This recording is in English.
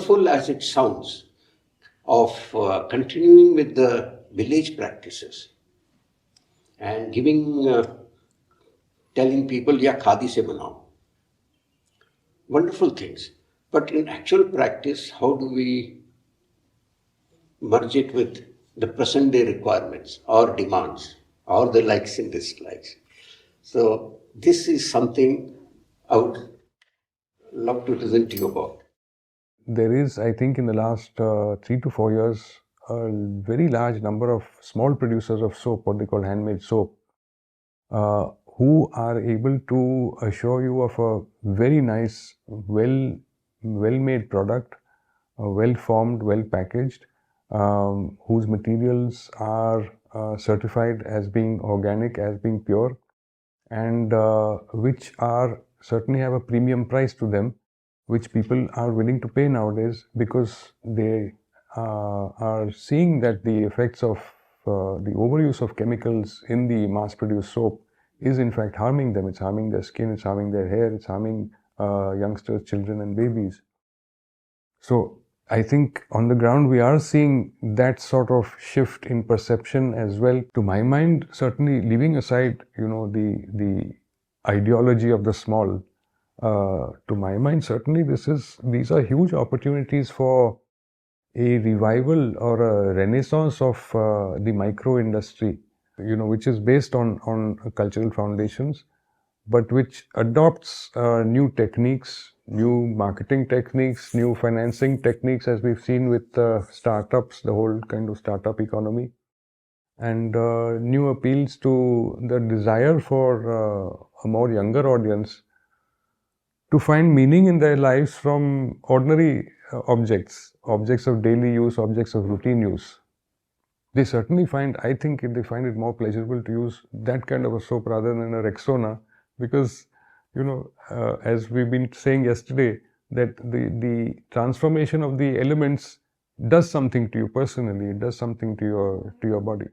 wonderful as it sounds, of continuing with the village practices and telling people, yeah, khadi se banao. Wonderful things. But in actual practice, how do we merge it with the present day requirements or demands or the likes and dislikes? So this is something I would love to listen to you about. There is, I think, in the last 3 to 4 years, a very large number of small producers of soap, what they call handmade soap, who are able to assure you of a very nice, well-made product, well-formed, well-packaged, whose materials are certified as being organic, as being pure, and which are certainly have a premium price to them, which people are willing to pay nowadays because they are seeing that the effects of the overuse of chemicals in the mass-produced soap is in fact harming them. It's harming their skin, it's harming their hair, it's harming youngsters, children and babies. So I think on the ground we are seeing that sort of shift in perception as well. To my mind, certainly leaving aside, the ideology of the small, to my mind, certainly these are huge opportunities for a revival or a renaissance of the micro industry, which is based on cultural foundations, but which adopts new techniques, new marketing techniques, new financing techniques, as we've seen with startups, the whole kind of startup economy, and new appeals to the desire for a more younger audience to find meaning in their lives from ordinary objects of daily use, objects of routine use. They certainly I think they find it more pleasurable to use that kind of a soap rather than a Rexona, because, as we've been saying yesterday, that the transformation of the elements does something to you personally, it does something to your body.